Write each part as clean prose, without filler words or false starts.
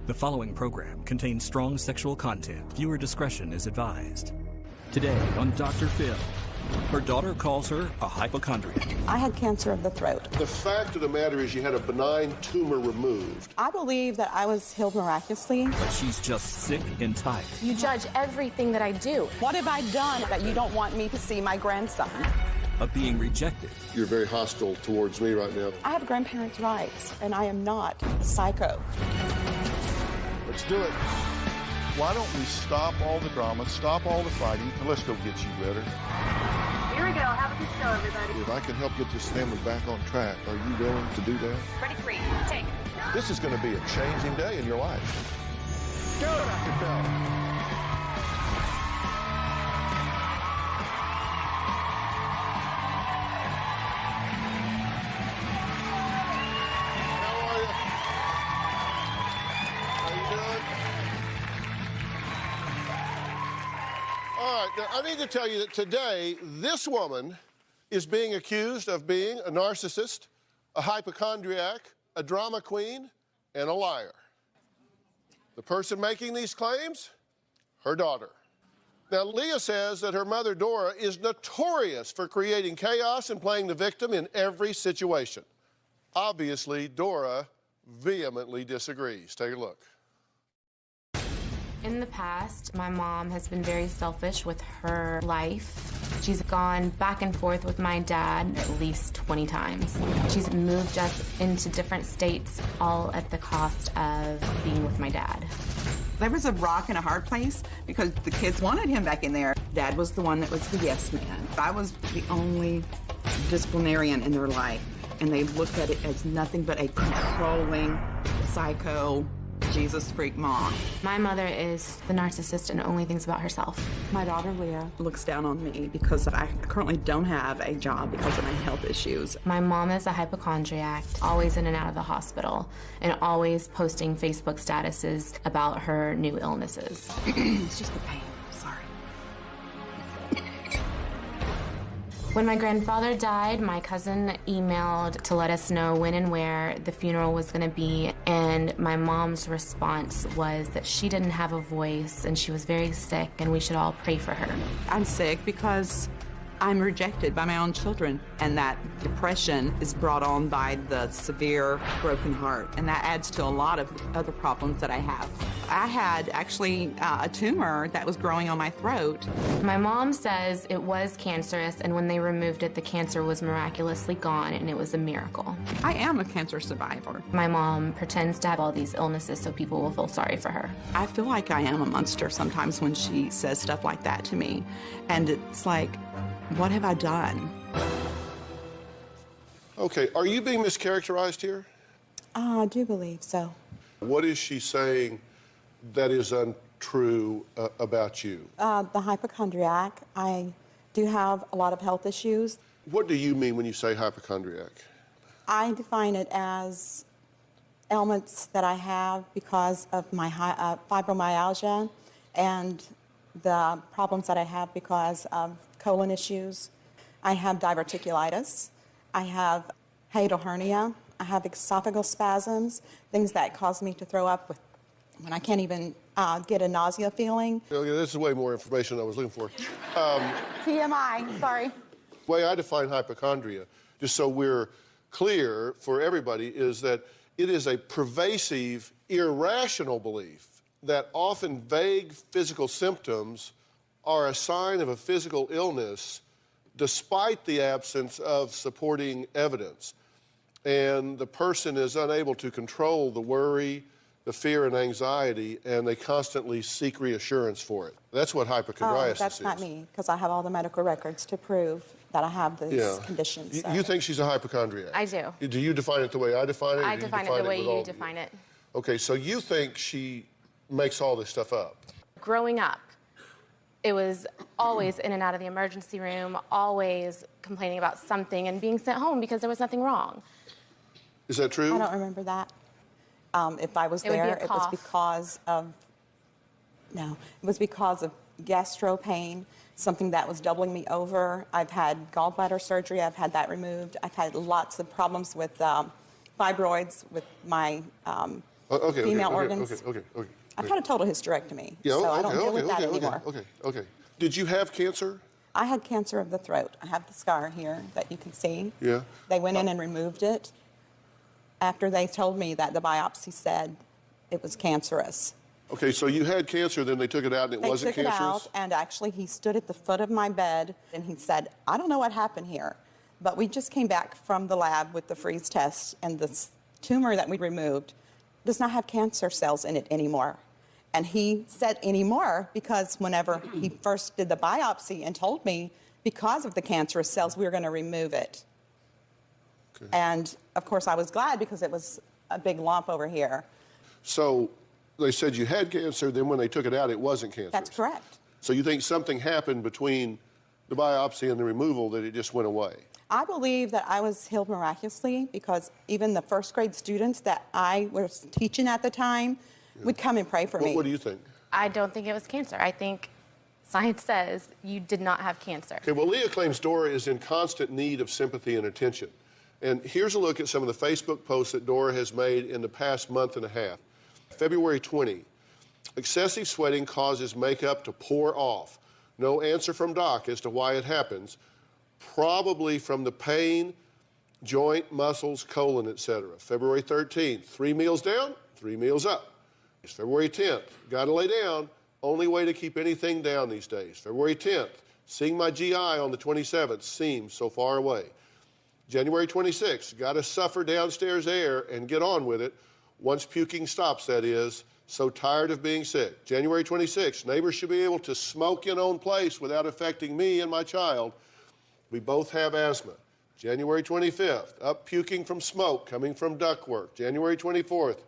The following program contains strong sexual content. Viewer discretion is advised. Today on Dr. Phil, her daughter calls her a hypochondriac. I had cancer of the throat. The fact of the matter is you had a benign tumor removed. I believe that I was healed miraculously. But she's just sick and tired. You judge everything that I do. What have I done that you don't want me to see my grandson? Of being rejected. You're very hostile towards me right now. I have grandparents' rights, and I am not a psycho. Let's do it. Why don't we stop all the drama, stop all the fighting, and let's go get you better. Here we go. Have a good show, everybody. If I can help get this family back on track, are you willing to do that? Ready, free, take. This is going to be a changing day in your life. Go, Dr. Phil. All right, now I need to tell you that today, this woman is being accused of being a narcissist, a hypochondriac, a drama queen, and a liar. The person making these claims, her daughter. Now, Leah says that her mother, Dora, is notorious for creating chaos and playing the victim in every situation. Obviously, Dora vehemently disagrees. Take a look. In the past, my mom has been very selfish with her life. She's gone back and forth with my dad at least 20 times. She's moved us into different states, all at the cost of being with my dad. There was a rock and a hard place because the kids wanted him back in there. Dad was the one that was the yes man. I was the only disciplinarian in their life, and they looked at it as nothing but a controlling, psycho, Jesus freak mom. My mother is the narcissist and only thinks about herself. My daughter Leah looks down on me because I currently don't have a job because of my health issues. My mom is a hypochondriac, always in and out of the hospital, and always posting Facebook statuses about her new illnesses. It's just the pain. Sorry. When my grandfather died, my cousin emailed to let us know when and where the funeral was going to be, and my mom's response was that she didn't have a voice and she was very sick and we should all pray for her. I'm sick because I'm rejected by my own children, and that depression is brought on by the severe broken heart, and that adds to a lot of other problems that I have. I had actually a tumor that was growing on my throat. My mom says it was cancerous, and when they removed it, the cancer was miraculously gone, and it was a miracle. I am a cancer survivor. My mom pretends to have all these illnesses so people will feel sorry for her. I feel like I am a monster sometimes when she says stuff like that to me, and it's like, what have I done? Okay, are you being mischaracterized here? I do believe so. What is she saying that is untrue about you? The hypochondriac. I do have a lot of health issues. What do you mean when you say hypochondriac? I define it as ailments that I have because of my fibromyalgia and the problems that I have because of colon issues. I have diverticulitis. I have hiatal hernia. I have esophageal spasms, things that cause me to throw up when I can't even get a nausea feeling. Okay, this is way more information than I was looking for. TMI, sorry. The way I define hypochondria, just so we're clear for everybody, is that it is a pervasive, irrational belief that often vague physical symptoms are a sign of a physical illness despite the absence of supporting evidence. And the person is unable to control the worry, the fear and anxiety, and they constantly seek reassurance for it. That's what hypochondriasis is. That's not me, because I have all the medical records to prove that I have these conditions. You think she's a hypochondriac? I do. Do you define it the way I define it? I define it the way you define it. Okay, so you think she makes all this stuff up? Growing up, it was always in and out of the emergency room, always complaining about something and being sent home because there was nothing wrong. Is that true? I don't remember that. If I was there, it was because of, no, it was because of gastro pain, something that was doubling me over. I've had gallbladder surgery. I've had that removed. I've had lots of problems with fibroids with my Okay, female okay, organs. Okay. I've had a total hysterectomy, Yeah, so I okay, don't deal with that okay, anymore. okay. Did you have cancer? I had cancer of the throat. I have the scar here that you can see. Yeah. They went in and removed it after they told me that the biopsy said it was cancerous. Okay, so you had cancer, then they took it out and it They wasn't took it cancerous? out, and actually he stood at the foot of my bed and he said, I don't know what happened here, but we just came back from the lab with the freeze test, and this tumor that we removed does not have cancer cells in it anymore. And he said anymore because whenever he first did the biopsy and told me because of the cancerous cells, we were going to remove it. Okay. And of course I was glad because it was a big lump over here. So they said you had cancer, then when they took it out, it wasn't cancerous? That's correct. So you think something happened between the biopsy and the removal that it just went away? I believe that I was healed miraculously because even the first grade students that I was teaching at the time would come and pray for me. What do you think? I don't think it was cancer. I think science says you did not have cancer. Okay, well, Leah claims Dora is in constant need of sympathy and attention. And here's a look at some of the Facebook posts that Dora has made in the past month and a half. February 20, excessive sweating causes makeup to pour off. No answer from doc as to why it happens. Probably from the pain, joint, muscles, colon, etc. February 13th, 3 meals down, 3 meals up. It's February 10th, got to lay down. Only way to keep anything down these days. February 10th, seeing my GI on the 27th seems so far away. January 26th, got to suffer downstairs air and get on with it. Once puking stops, that is. So tired of being sick. January 26th, neighbors should be able to smoke in own place without affecting me and my child. We both have asthma. January 25th, up puking from smoke coming from ductwork. January 24th,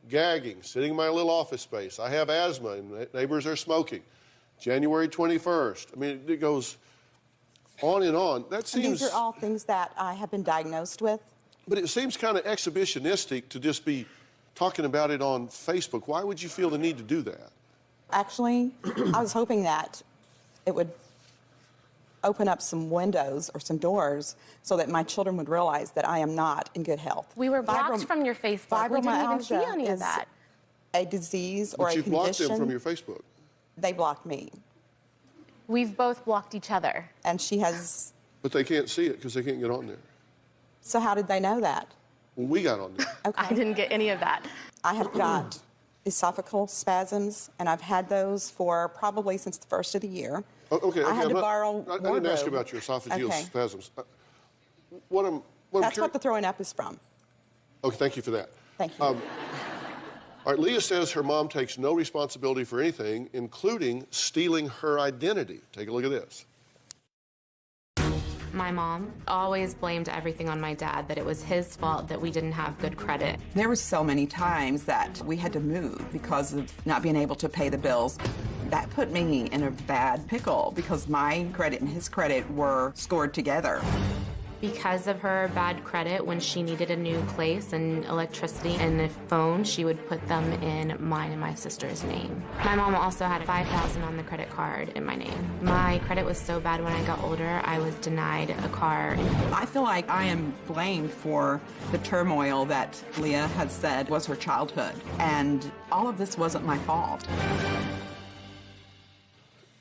gagging, sitting in my little office space. I have asthma and neighbors are smoking. January 21st. I mean, it goes on and on. That seems... And these are all things that I have been diagnosed with. But it seems kind of exhibitionistic to just be talking about it on Facebook. Why would you feel the need to do that? Actually, I was hoping that it would open up some windows or some doors so that my children would realize that I am not in good health. We were blocked from your Facebook. We didn't even see Fibromyalgia any of is that. a disease or But a you blocked condition. them from your Facebook. They blocked me. We've both blocked each other. And she has... But they can't see it because they can't get on there. So how did they know that? Well, we got on there. Okay. I didn't get any of that. I have got esophageal spasms, and I've had those for probably since the first of the year. Okay, I had I'm to not- borrow I didn't ask you wardrobe. about your esophageal Okay. spasms. What I'm That's curi- what the throwing up is from. Okay, thank you for that. Thank you. All right, Leah says her mom takes no responsibility for anything, including stealing her identity. Take a look at this. My mom always blamed everything on my dad, that it was his fault that we didn't have good credit. There were so many times that we had to move because of not being able to pay the bills. That put me in a bad pickle because my credit and his credit were scored together. Because of her bad credit, when she needed a new place and electricity and a phone, she would put them in mine and my sister's name. My mom also had $5,000 on the credit card in my name. My credit was so bad when I got older, I was denied a car. I feel like I am blamed for the turmoil that Leah has said was her childhood, and all of this wasn't my fault.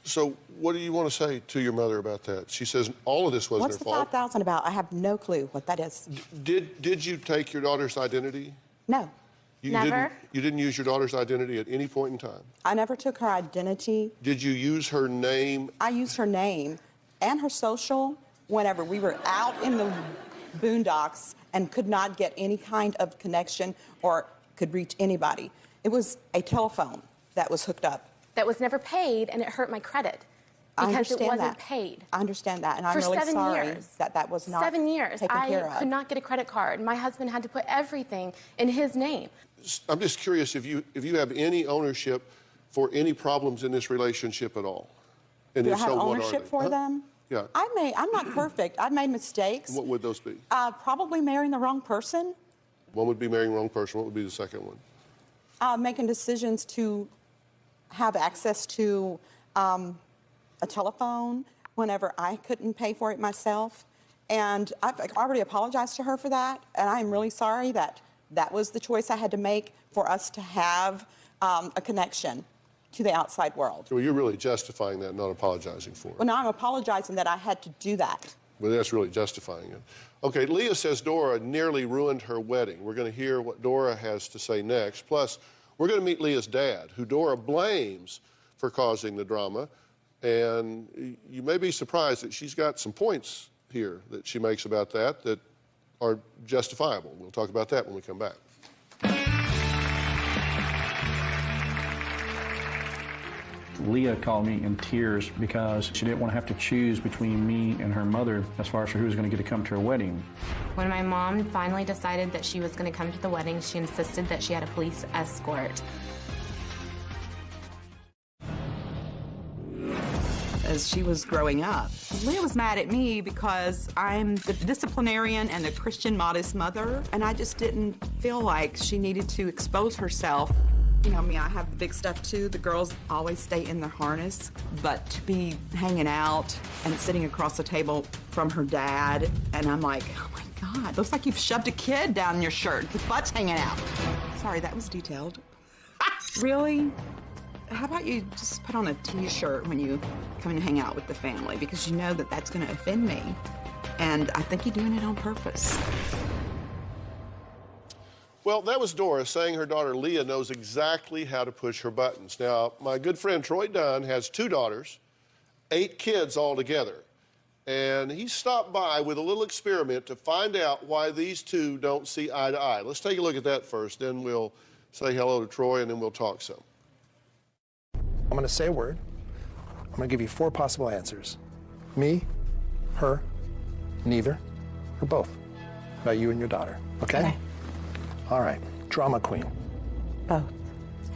So what do you want to say to your mother about that? She says all of this wasn't What's her the fault. 5,000 about? I have no clue what that is. Did you take your daughter's identity? No. You Never. You didn't use your daughter's identity at any point in time? I never took her identity. Did you use her name? I used her name and her social whenever we were out in the boondocks and could not get any kind of connection or could reach anybody. It was a telephone that was hooked up. That was never paid, and it hurt my credit I because it understand wasn't that. paid. I understand that, and I'm For really 7 sorry years. that was not 7 years. taken care I of. could not get a credit card. My husband had to put everything in his name. I'm just curious if you have any ownership for any problems in this relationship at all. And Do I if have so, what are ownership they? for Huh? them? Yeah. I'm not perfect. I've made mistakes. What would those be? Probably marrying the wrong person, One would be marrying the wrong person. What would be the second one? making decisions to have access to a telephone whenever I couldn't pay for it myself. And I've already apologized to her for that, and I'm really sorry that That was the choice I had to make for us to have a connection to the outside world. Well, you're really justifying that, not apologizing for it. Well, now I'm apologizing that I had to do that. But that's really justifying it. Okay, Leah says Dora nearly ruined her wedding. We're going to hear what Dora has to say next. Plus, we're going to meet Leah's dad, who Dora blames for causing the drama. And you may be surprised that she's got some points here that she makes about that are justifiable. We'll talk about that when we come back. Leah called me in tears because she didn't want to have to choose between me and her mother as far as who was going to get to come to her wedding. When my mom finally decided that she was going to come to the wedding, she insisted that she had a police escort. As she was growing up, Leah was mad at me because I'm the disciplinarian and the Christian modest mother, and I just didn't feel like she needed to expose herself. You know me, I have the big stuff too. The girls always stay in their harness, but to be hanging out and sitting across the table from her dad, and I'm like, oh my God, looks like you've shoved a kid down your shirt. The butt's hanging out. Sorry, that was detailed. Really? How about you just put on a T-shirt when you come and hang out with the family, because you know that that's going to offend me, and I think you're doing it on purpose. Well, that was Dora saying her daughter Leah knows exactly how to push her buttons. Now, my good friend Troy Dunn has 2 daughters, 8 kids altogether, and he stopped by with a little experiment to find out why these 2 don't see eye to eye. Let's take a look at that first, then we'll say hello to Troy, and then we'll talk some. I'm going to say a word. I'm going to give you 4 possible answers. Me, her, neither, or both. About you and your daughter, okay? All right. Drama queen. Both.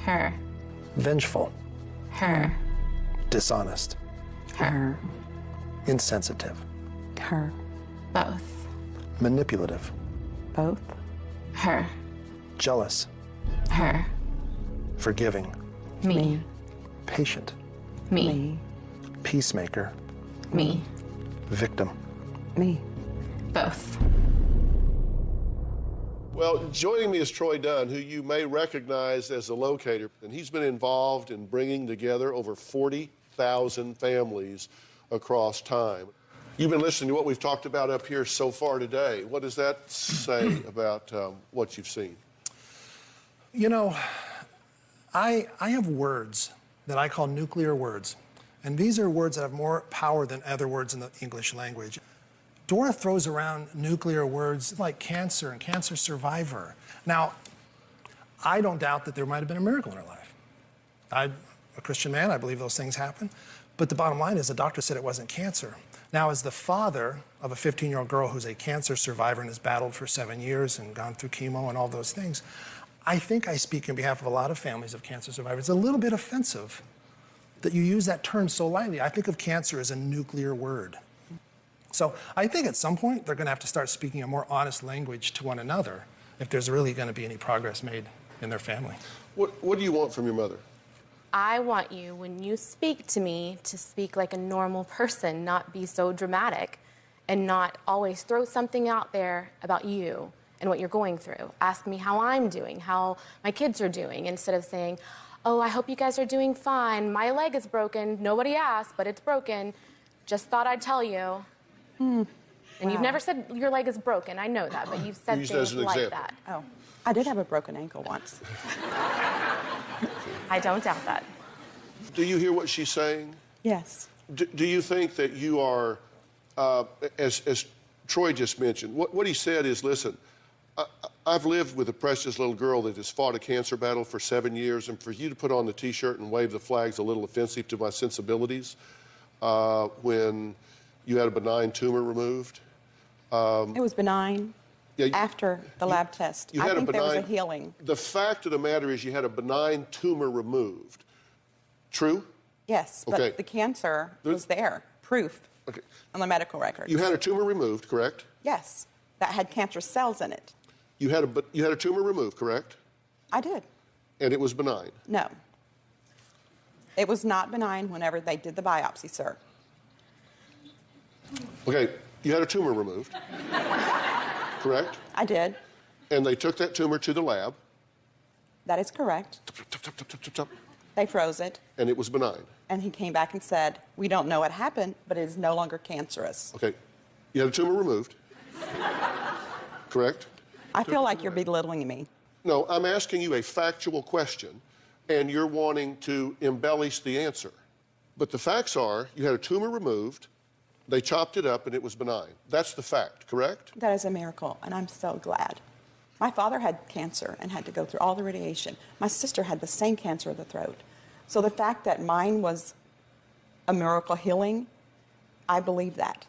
Her. Vengeful. Her. Dishonest. Her. Insensitive. Her. Both. Manipulative. Both. Her. Jealous. Her. Forgiving. Me. Patient. Me. Peacemaker. Me. Victim. Me. Both. Well, joining me is Troy Dunn, who you may recognize as a locator, and he's been involved in bringing together over 40,000 families across time. You've been listening to what we've talked about up here so far today. What does that say about what you've seen? You know, I have words that I call nuclear words, and these are words that have more power than other words in the English language. Dora throws around nuclear words like cancer and cancer survivor. Now, I don't doubt that there might have been a miracle in her life. I'm a Christian man, I believe those things happen. But the bottom line is the doctor said it wasn't cancer. Now, as the father of a 15-year-old girl who's a cancer survivor and has battled for 7 years and gone through chemo and all those things, I think I speak on behalf of a lot of families of cancer survivors. It's a little bit offensive that you use that term so lightly. I think of cancer as a nuclear word. So I think at some point they're going to have to start speaking a more honest language to one another if there's really going to be any progress made in their family. What do you want from your mother? I want you, when you speak to me, to speak like a normal person, not be so dramatic, and not always throw something out there about you and what you're going through. Ask me how I'm doing, how my kids are doing, instead of saying, oh, I hope you guys are doing fine. My leg is broken. Nobody asked, but it's broken. Just thought I'd tell you. And you've never said your leg is broken. I know that, but you've said things like that. Oh, I did have a broken ankle once. I don't doubt that. Do you hear what she's saying? Yes. Do you think that you are, as Troy just mentioned, what he said is, listen, I've lived with a precious little girl that has fought a cancer battle for 7 years, and for you to put on the T-shirt and wave the flag's a little offensive to my sensibilities when you had a benign tumor removed. It was benign after the lab test. I think there was a healing. The fact of the matter is you had a benign tumor removed. True? Yes, but the cancer was there, proof on the medical records. You had a tumor removed, correct? Yes, that had cancer cells in it. You had a tumor removed, correct? I did. And it was benign? No. It was not benign whenever they did the biopsy, sir. Okay, you had a tumor removed, correct? I did. And they took that tumor to the lab. That is correct. They froze it. And it was benign. And he came back and said, we don't know what happened, but it is no longer cancerous. Okay. You had a tumor removed. Correct? I feel like you're belittling me. No, I'm asking you a factual question, and you're wanting to embellish the answer. But the facts are, you had a tumor removed, they chopped it up, and it was benign. That's the fact, correct? That is a miracle, and I'm so glad. My father had cancer and had to go through all the radiation. My sister had the same cancer of the throat. So the fact that mine was a miracle healing, I believe that.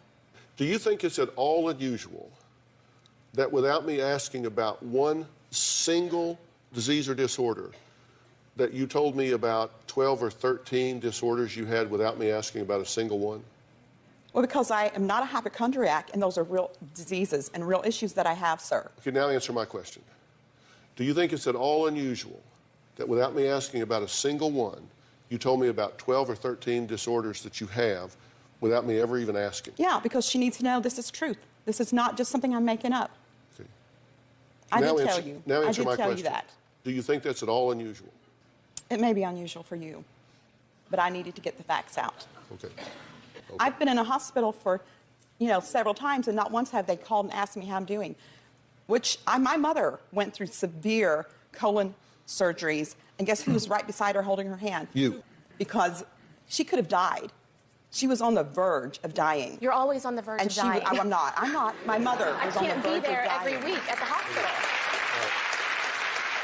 Do you think it's at all unusual that without me asking about one single disease or disorder, that you told me about 12 or 13 disorders you had without me asking about a single one? Well, because I am not a hypochondriac, and those are real diseases and real issues that I have, sir. Okay, now answer my question. Do you think it's at all unusual that without me asking about a single one, you told me about 12 or 13 disorders that you have without me ever even asking? Yeah, because she needs to know this is truth. This is not just something I'm making up. Okay. I did tell you. Now answer my I did tell question. you that. Do you think that's at all unusual? It may be unusual for you, but I needed to get the facts out. Okay. I've been in a hospital for, several times, and not once have they called and asked me how I'm doing, my mother went through severe colon surgeries, and guess who was right beside her holding her hand? You. Because she could have died. She was on the verge of dying. You're always on the verge of dying. I'm not. My mother was on the verge of dying. I can't be there every week at the hospital.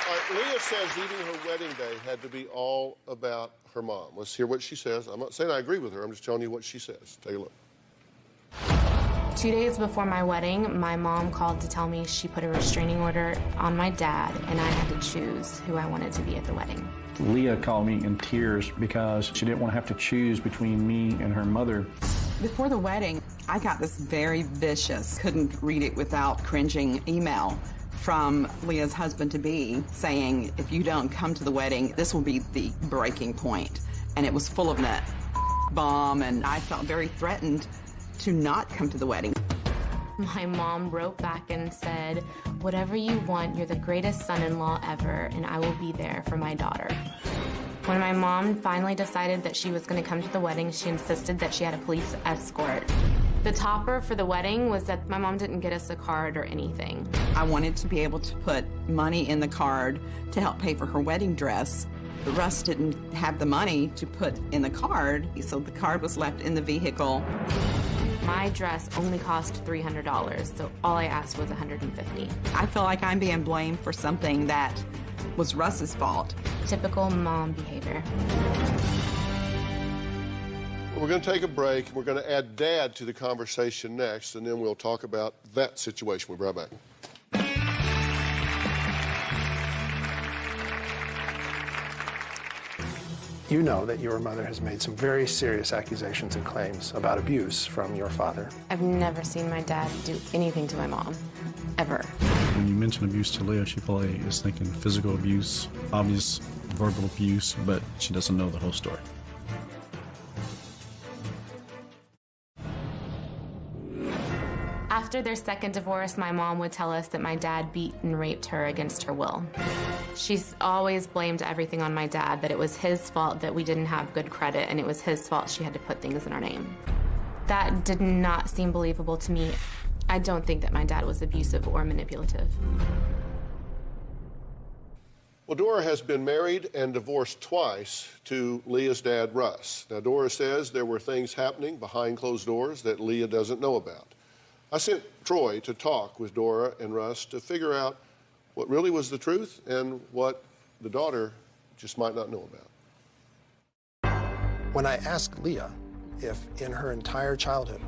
All right, Leah says eating her wedding day had to be all about her mom. Let's hear what she says. I'm not saying I agree with her. I'm just telling you what she says. Take a look. 2 days before my wedding, my mom called to tell me she put a restraining order on my dad, and I had to choose who I wanted to be at the wedding. Leah called me in tears because she didn't want to have to choose between me and her mother. Before the wedding, I got this very vicious, couldn't read it without cringing email from Leah's husband-to-be saying, if you don't come to the wedding, this will be the breaking point. And it was full of that bomb, and I felt very threatened to not come to the wedding. My mom wrote back and said, whatever you want, you're the greatest son-in-law ever, and I will be there for my daughter. When my mom finally decided that she was going to come to the wedding, she insisted that she had a police escort. The topper for the wedding was that my mom didn't get us a card or anything. I wanted to be able to put money in the card to help pay for her wedding dress. Russ didn't have the money to put in the card, so the card was left in the vehicle. My dress only cost $300, so all I asked was $150. I feel like I'm being blamed for something that was Russ's fault. Typical mom behavior. We're going to take a break. We're going to add Dad to the conversation next, and then we'll talk about that situation. We'll be right back. You know that your mother has made some very serious accusations and claims about abuse from your father. I've never seen my dad do anything to my mom, ever. When you mention abuse to Leah, she probably is thinking physical abuse, obvious verbal abuse, but she doesn't know the whole story. After their second divorce, my mom would tell us that my dad beat and raped her against her will. She's always blamed everything on my dad, that it was his fault that we didn't have good credit, and it was his fault she had to put things in our name. That did not seem believable to me. I don't think that my dad was abusive or manipulative. Well, Dora has been married and divorced twice to Leah's dad, Russ. Now, Dora says there were things happening behind closed doors that Leah doesn't know about. I sent Troy to talk with Dora and Russ to figure out what really was the truth and what the daughter just might not know about. When I asked Leah if in her entire childhood,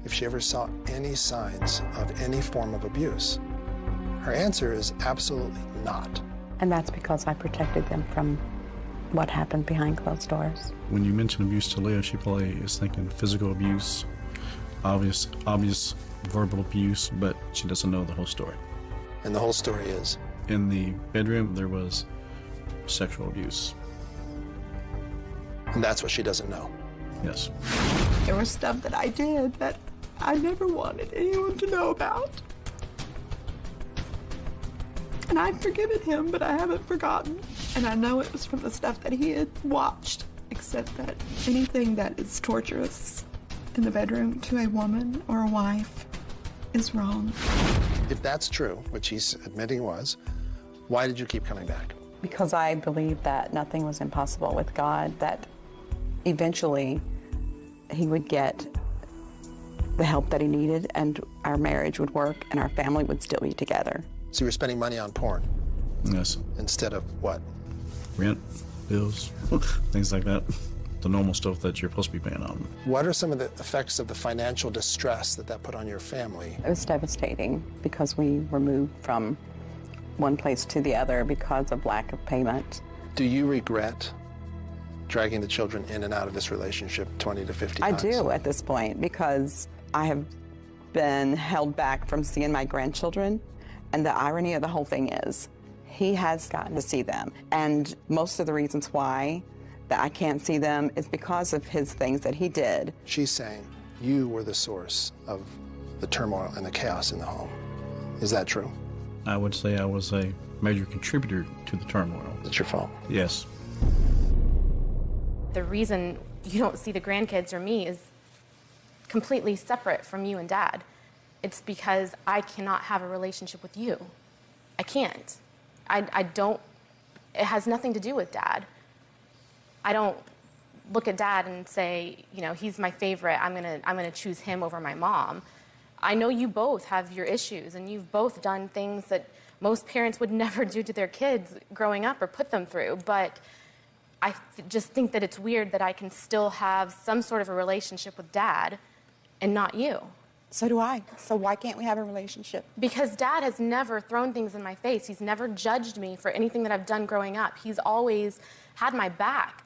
if she ever saw any signs of any form of abuse, her answer is absolutely not. And that's because I protected them from what happened behind closed doors. When you mention abuse to Leah, she probably is thinking physical abuse, obvious verbal abuse, but she doesn't know the whole story. And the whole story is? In the bedroom, there was sexual abuse. And that's what she doesn't know? Yes. There was stuff that I did that I never wanted anyone to know about. And I've forgiven him, but I haven't forgotten. And I know it was from the stuff that he had watched, except that anything that is torturous in the bedroom to a woman or a wife is wrong. If that's true, which he's admitting was, why did you keep coming back? Because I believe that nothing was impossible with God, that eventually he would get the help that he needed and our marriage would work and our family would still be together. So you were spending money on porn? Yes. Instead of what? Rent, bills, things like that. The normal stuff that you're supposed to be paying on. What are some of the effects of the financial distress that put on your family? It was devastating because we were moved from one place to the other because of lack of payment. Do you regret dragging the children in and out of this relationship 20 to 50 times? I do at this point because I have been held back from seeing my grandchildren, and the irony of the whole thing is he has gotten to see them, and most of the reasons why that I can't see them is because of his things that he did. She's saying you were the source of the turmoil and the chaos in the home. Is that true? I would say I was a major contributor to the turmoil. It's your fault. Yes. The reason you don't see the grandkids or me is completely separate from you and Dad. It's because I cannot have a relationship with you. I can't. I don't, it has nothing to do with Dad. I don't look at Dad and say, you know, he's my favorite, I'm gonna choose him over my mom. I know you both have your issues, and you've both done things that most parents would never do to their kids growing up or put them through, but I just think that it's weird that I can still have some sort of a relationship with Dad and not you. So do I. So why can't we have a relationship? Because Dad has never thrown things in my face. He's never judged me for anything that I've done growing up. He's always had my back,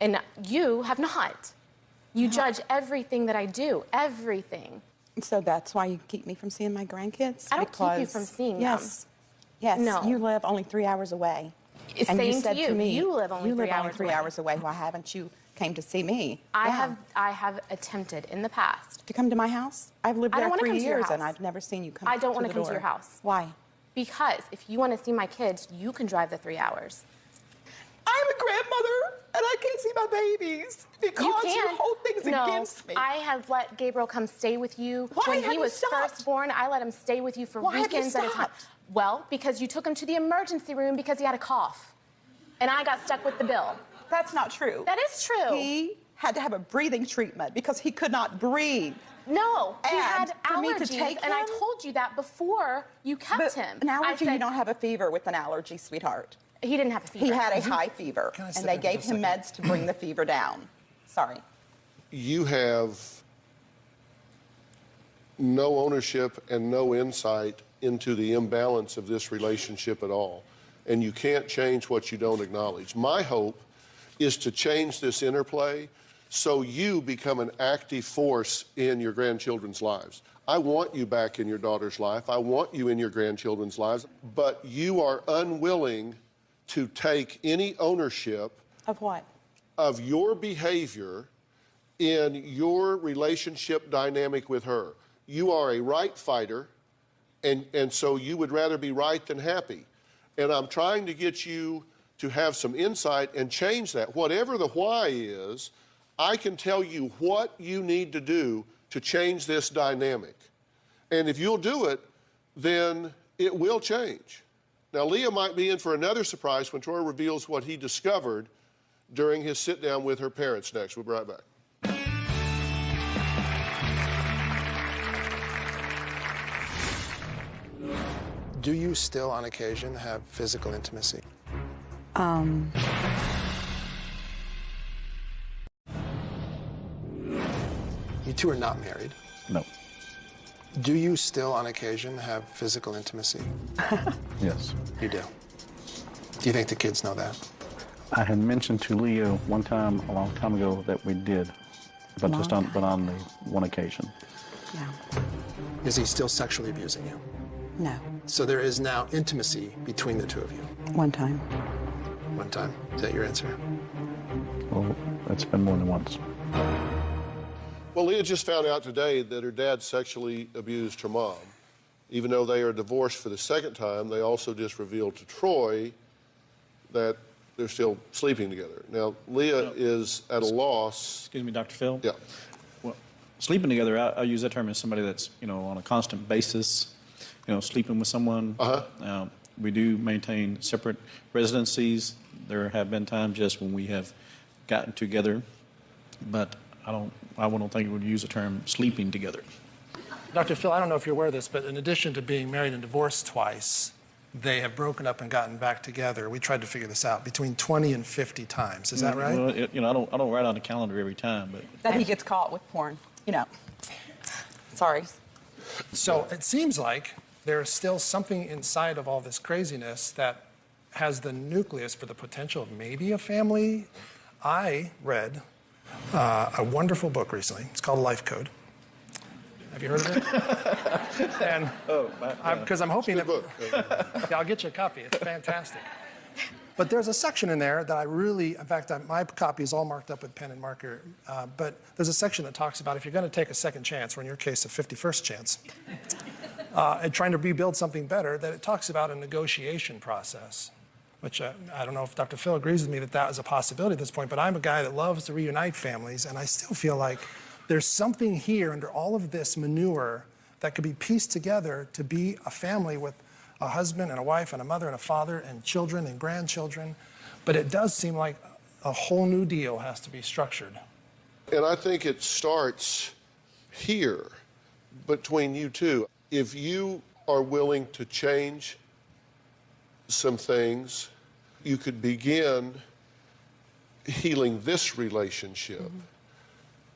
and you have not. You judge everything that I do, everything. So that's why you keep me from seeing my grandkids? I don't keep you from seeing them. Yes. Yes, No. you live only 3 hours away. And Same you said to you. to me, You live only 3 hours three away. hours away. Why haven't you came to see me? I Yeah. have attempted in the past. To come to my house? I've lived I don't there wanna 3 come to your years and house. I've never seen you come I don't want want to come to your house. Why? Because if you want to see my kids, you can drive the 3 hours. I'm a grandmother, and I can't see my babies because you hold things against me. I have let Gabriel come stay with you. Why When have he you was stopped? first born, I let him stay with you for Why have you weekends at a time. stopped? Well, because you took him to the emergency room because he had a cough. And I got stuck with the bill. That's not true. That is true. He had to have a breathing treatment because he could not breathe. No, he And had for me to allergies, take and I him? told you that before you kept But him. an allergy, I said, you don't have a fever with an allergy, sweetheart. He didn't have a fever. He had a high fever, Can I and step they in gave for a him second? meds to bring the fever down. Sorry. You have no ownership and no insight into the imbalance of this relationship at all. And you can't change what you don't acknowledge. My hope is to change this interplay so you become an active force in your grandchildren's lives. I want you back in your daughter's life. I want you in your grandchildren's lives. But you are unwilling to take any ownership Of what? of your behavior in your relationship dynamic with her. You are a right fighter, and so you would rather be right than happy. And I'm trying to get you to have some insight and change that. Whatever the why is, I can tell you what you need to do to change this dynamic. And if you'll do it, then it will change. Now, Leah might be in for another surprise when Troy reveals what he discovered during his sit-down with her parents next. We'll be right back. Do you still, on occasion, have physical intimacy? You two are not married. No. Do you still, on occasion, have physical intimacy? Yes. You do. Do you think the kids know that? I had mentioned to Leo one time, a long time ago, that we did, but just on the one occasion. No. Is he still sexually abusing you? No. So there is now intimacy between the two of you. One time. One time. Is that your answer? Well, it's been more than once. Well, Leah just found out today that her dad sexually abused her mom. even though they are divorced for the second time, they also just revealed to Troy that they're still sleeping together. Now, Leah is at a loss. Excuse me, Dr. Phil? Yeah. Well, sleeping together, I use that term as somebody that's, on a constant basis, sleeping with someone. We do maintain separate residencies. There have been times just when we have gotten together, but I don't think we would use the term sleeping together. Dr. Phil, I don't know if you're aware of this, but in addition to being married and divorced twice, they have broken up and gotten back together. We tried to figure this out between 20 and 50 times. Is that right? Well, I don't write on the calendar every time, but That he gets caught with porn, Sorry. So it seems like there is still something inside of all this craziness that has the nucleus for the potential of maybe a family. I read a wonderful book recently. It's called Life Code. Have you heard of it? And because I'm hoping that yeah, I'll get you a copy. It's fantastic. But there's a section in there that I really, in fact, my copy is all marked up with pen and marker. But there's a section that talks about if you're going to take a second chance, or in your case, a 51st chance, and trying to rebuild something better, that it talks about a negotiation process. Which I don't know if Dr. Phil agrees with me that that is a possibility at this point, but I'm a guy that loves to reunite families, and I still feel like there's something here under all of this manure that could be pieced together to be a family with a husband and a wife and a mother and a father and children and grandchildren. But it does seem like a whole new deal has to be structured. And I think it starts here between you two. If you are willing to change some things, you could begin healing this relationship. Mm-hmm.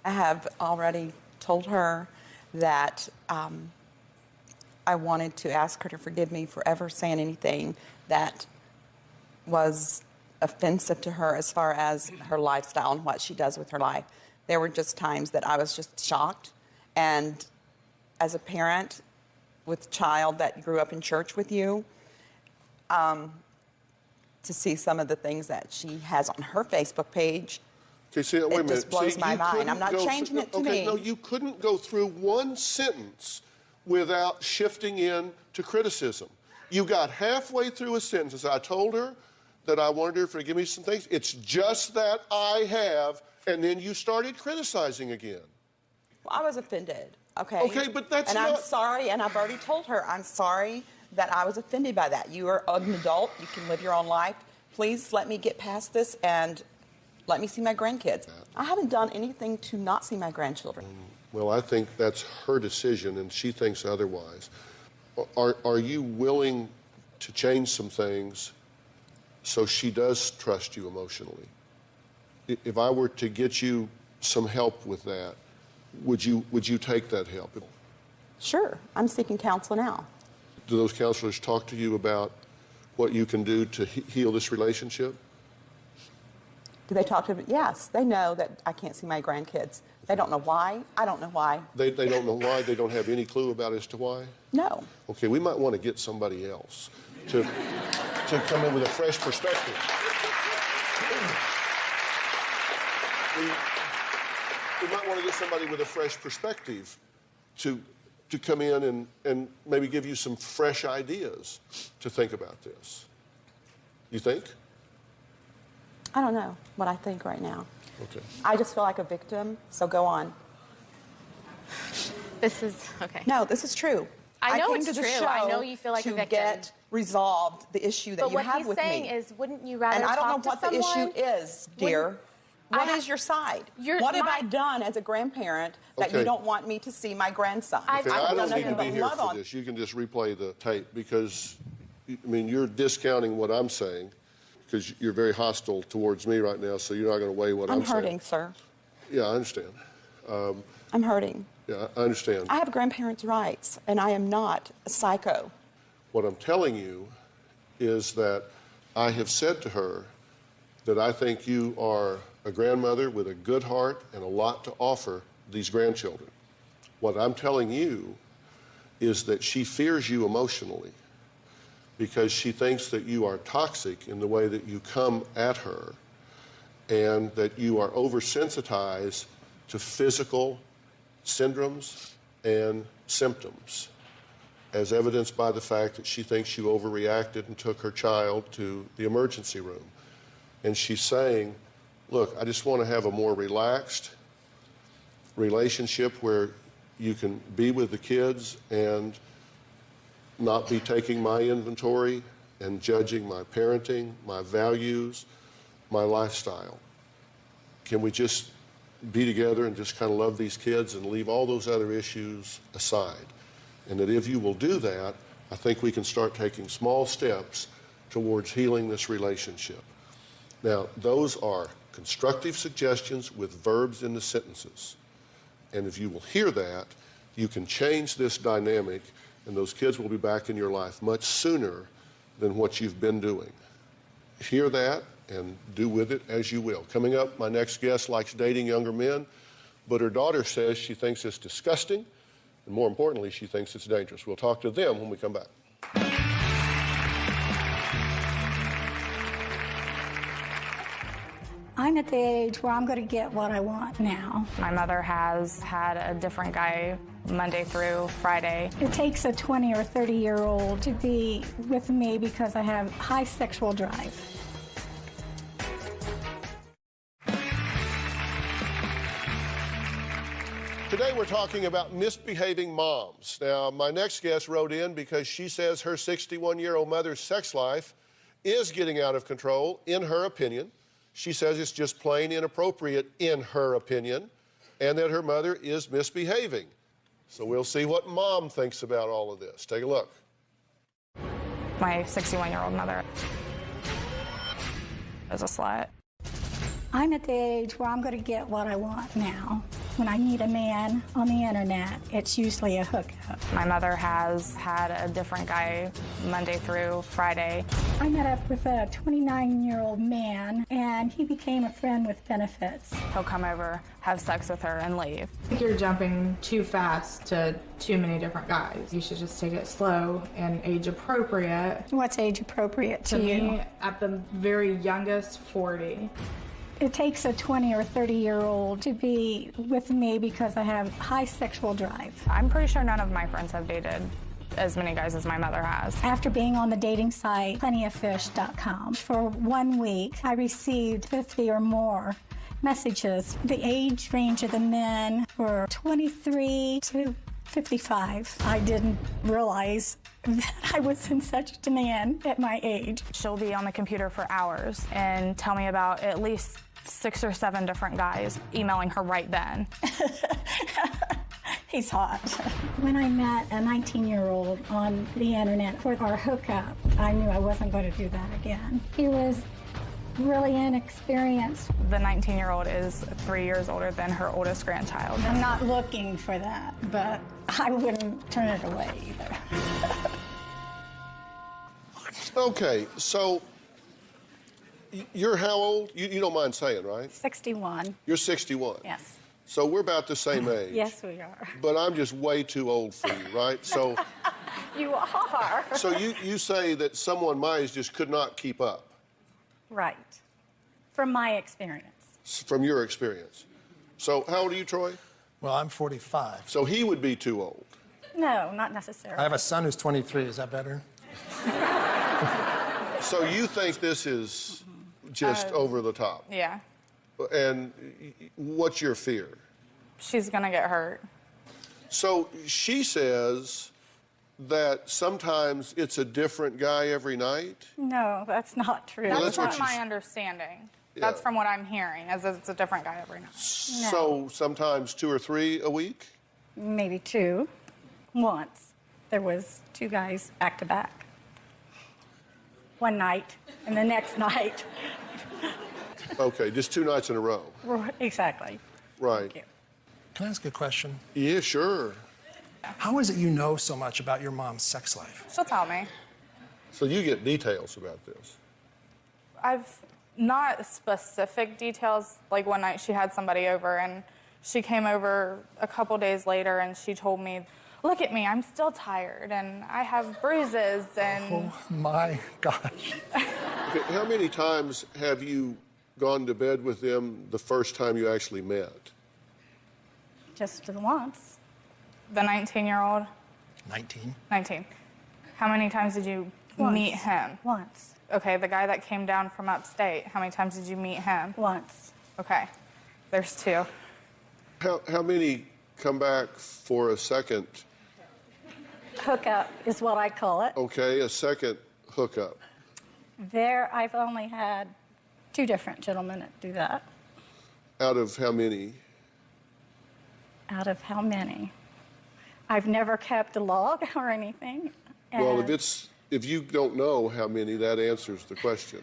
I have already told her that I wanted to ask her to forgive me for ever saying anything that was offensive to her as far as her lifestyle and what she does with her life. There were just times that I was just shocked. And as a parent with a child that grew up in church with you, to see some of the things that she has on her Facebook page, okay, wait a minute. It just blows my mind. I'm not changing it to me. No, you couldn't go through one sentence without shifting in to criticism. You got halfway through a sentence and said, I told her that I wanted her to forgive me some things. It's just that I have, and then you started criticizing again. Well, I was offended, okay? Okay, but that's and not... I'm sorry, and I've already told her, I'm sorry that I was offended by that. You are an adult. You can live your own life. Please let me get past this and let me see my grandkids. I haven't done anything to not see my grandchildren. Well, I think that's her decision, and she thinks otherwise. Are you willing to change some things so she does trust you emotionally? If I were to get you some help with that, would you take that help? Sure. I'm seeking counsel now. Do those counselors talk to you about what you can do to heal this relationship? Do they talk to me? Yes. They know that I can't see my grandkids. They don't know why. I don't know why. They don't know why? They don't have any clue about as to why? No. Okay, we might want to get somebody else to come in with a fresh perspective. We might want to get somebody with a fresh perspective to come in and maybe give you some fresh ideas to think about this. You think? I don't know what I think right now. Okay. I just feel like a victim, so go on. This is, okay. No, this is true. I know came it's to the true. show I know you feel like a victim. to get resolved the issue that But you have with me. what he's saying is, wouldn't you rather and I don't know talk what to the someone? issue is, dear. What is your side? What have I done as a grandparent that you don't want me to see my grandson? Okay, I don't need to be here love for on. this. You can just replay the tape because, I mean, you're discounting what I'm saying because you're very hostile towards me right now, so you're not going to weigh what I'm saying. I'm hurting, sir. Yeah, I understand. I'm hurting. Yeah, I understand. I have grandparents' rights, and I am not a psycho. What I'm telling you is that I have said to her that I think you are a grandmother with a good heart and a lot to offer these grandchildren. What I'm telling you is that she fears you emotionally because she thinks that you are toxic in the way that you come at her and that you are oversensitized to physical syndromes and symptoms. as evidenced by the fact that she thinks you overreacted and took her child to the emergency room. And she's saying, look, I just want to have a more relaxed relationship where you can be with the kids and not be taking my inventory and judging my parenting, my values, my lifestyle. Can we just be together and just kind of love these kids and leave all those other issues aside? And that if you will do that, I think we can start taking small steps towards healing this relationship. Now, those are constructive suggestions with verbs in the sentences. And if you will hear that, you can change this dynamic, and those kids will be back in your life much sooner than what you've been doing. Hear that and do with it as you will. Coming up, my next guest likes dating younger men, but her daughter says she thinks it's disgusting, and more importantly, she thinks it's dangerous. We'll talk to them when we come back. I'm at the age where I'm going to get what I want now. My mother has had a different guy Monday through Friday. It takes a 20 or 30-year-old to be with me because I have high sexual drive. Today we're talking about misbehaving moms. Now, my next guest wrote in because she says her 61-year-old mother's sex life is getting out of control, in her opinion. She says it's just plain inappropriate, in her opinion, and that her mother is misbehaving. So we'll see what Mom thinks about all of this. Take a look. My 61-year-old mother is a slut. I'm at the age where I'm going to get what I want now. When I meet a man on the internet, it's usually a hookup. My mother has had a different guy Monday through Friday. I met up with a 29-year-old man, and he became a friend with benefits. He'll come over, have sex with her, and leave. I think you're jumping too fast to too many different guys. You should just take it slow and age appropriate. What's age appropriate to you? Me, at the very youngest, 40. It takes a 20 or 30-year-old to be with me because I have high sexual drive. I'm pretty sure none of my friends have dated as many guys as my mother has. After being on the dating site plentyoffish.com for 1 week, I received 50 or more messages. The age range of the men were 23 to 55. I didn't realize that I was in such demand at my age. She'll be on the computer for hours and tell me about at least 6 or 7 different guys emailing her right then. He's hot. When I met a 19-year-old on the internet for our hookup, I knew I wasn't going to do that again. He was really inexperienced. The 19-year-old is 3 years older than her oldest grandchild. I'm not looking for that, but I wouldn't turn it away either. Okay, so you're how old? You don't mind saying, right? 61. You're 61. Yes. So we're about the same age. Yes, we are. But I'm just way too old for you, right? So You are. So you say that someone my age just could not keep up. Right. From my experience. From your experience. So how old are you, Troy? Well, I'm 45. So he would be too old. No, not necessarily. I have a son who's 23. Is that better? So you think this is just over the top? Yeah. And what's your fear? She's gonna get hurt. So she says that sometimes it's a different guy every night? No, that's not true. Well, That's that's not what my understanding. Yeah. That's from what I'm hearing, is it's a different guy every night. So sometimes 2 or 3 a week? Maybe 2. Once. There was 2 guys back to back. One night, and the next night. Okay, just 2 nights in a row. Exactly. Right. Can I ask a question? Yeah, sure. How is it you know so much about your mom's sex life? She'll tell me. So you get details about this? I've not specific details. Like one night she had somebody over and she came over a couple days later and she told me, look at me, I'm still tired and I have bruises and... Oh my gosh. Okay, how many times have you gone to bed with them the first time you actually met? Just once. The 19-year-old. 19. 19. How many times did you meet him? Once. Okay, the guy that came down from upstate, how many times did you meet him? Once. Okay, there's 2. How many come back for a second? Hookup is what I call it. Okay, a second hookup. There, I've only had 2 different gentlemen that do that. Out of how many? Out of how many? I've never kept a log or anything. Well, if you don't know how many, that answers the question.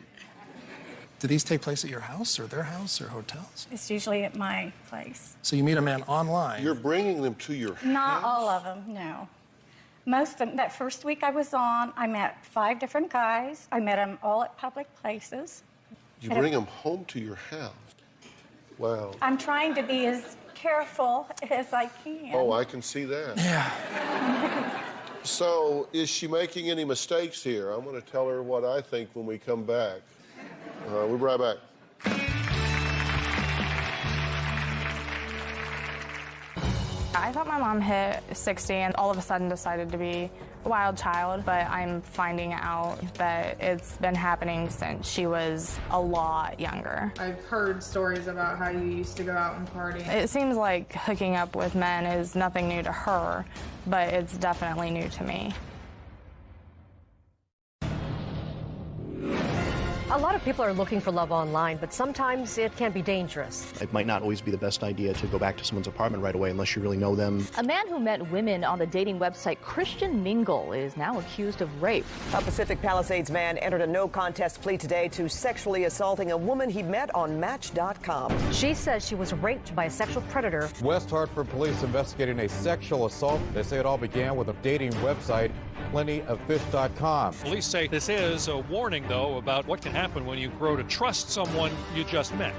Do these take place at your house or their house or hotels? It's usually at my place. So you meet a man online. You're bringing them to your house? Not all of them, no. Most of them, that first week I was on, I met 5 different guys. I met them all at public places. You bring them home to your house? Wow. I'm trying to be as careful as I can. Oh, I can see that. Yeah. So, is she making any mistakes here? I'm going to tell her what I think when we come back. We'll be right back. I thought my mom hit 60 and all of a sudden decided to be a wild child, but I'm finding out that it's been happening since she was a lot younger. I've heard stories about how you used to go out and party. It seems like hooking up with men is nothing new to her, but it's definitely new to me. A lot of people are looking for love online, but sometimes it can be dangerous. It might not always be the best idea to go back to someone's apartment right away unless you really know them. A man who met women on the dating website Christian Mingle is now accused of rape. A Pacific Palisades man entered a no-contest plea today to sexually assaulting a woman he met on Match.com. She says she was raped by a sexual predator. West Hartford police investigating a sexual assault. They say it all began with a dating website, plentyoffish.com. Police say this is a warning, though, about what can happen when you grow to trust someone you just met.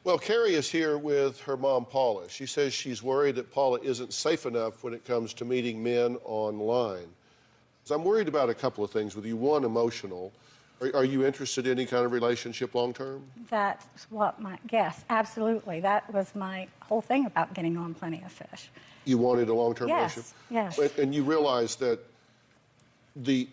Well, Carrie is here with her mom, Paula. She says she's worried that Paula isn't safe enough when it comes to meeting men online. So I'm worried about a couple of things with you. One, emotional. Are you interested in any kind of relationship long term? That's what yes, absolutely. That was my whole thing about getting on Plenty of Fish. You wanted a long-term Yes, relationship? yes. And you realize that the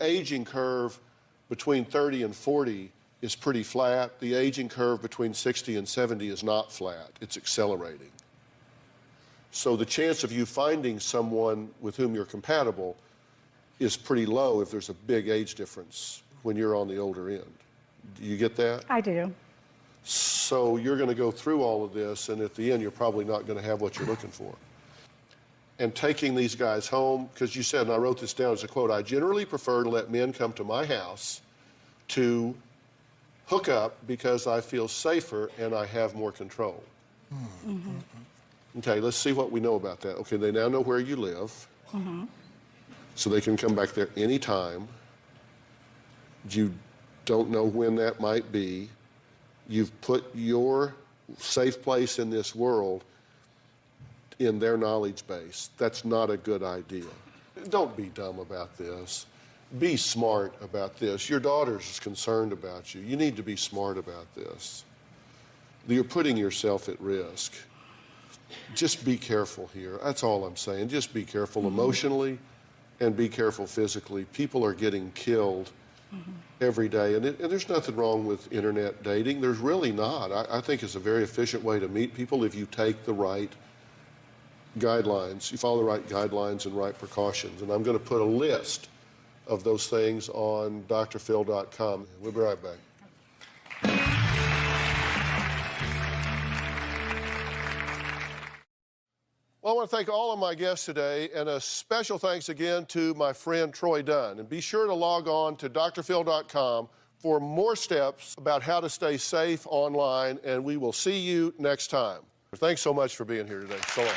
aging curve between 30 and 40 is pretty flat. The aging curve between 60 and 70 is not flat. It's accelerating. So the chance of you finding someone with whom you're compatible is pretty low if there's a big age difference when you're on the older end. Do you get that? I do. So you're going to go through all of this, and at the end, you're probably not going to have what you're looking for. And taking these guys home, because you said, and I wrote this down as a quote, I generally prefer to let men come to my house to hook up because I feel safer and I have more control. Mm-hmm. Okay, let's see what we know about that. Okay, they now know where you live, Mm-hmm. so they can come back there anytime. You don't know when that might be. You've put your safe place in this world in their knowledge base. That's not a good idea. Don't be dumb about this. Be smart about this. Your daughter's concerned about you. You need to be smart about this. You're putting yourself at risk. Just be careful here. That's all I'm saying. Just be careful emotionally and be careful physically. People are getting killed every day. And there's nothing wrong with internet dating. There's really not. I think it's a very efficient way to meet people if you take the right guidelines. You follow the right guidelines and right precautions. And I'm going to put a list of those things on drphil.com. We'll be right back. Well, I want to thank all of my guests today, and a special thanks again to my friend Troy Dunn. And be sure to log on to drphil.com for more steps about how to stay safe online, and we will see you next time. Thanks so much for being here today. So long.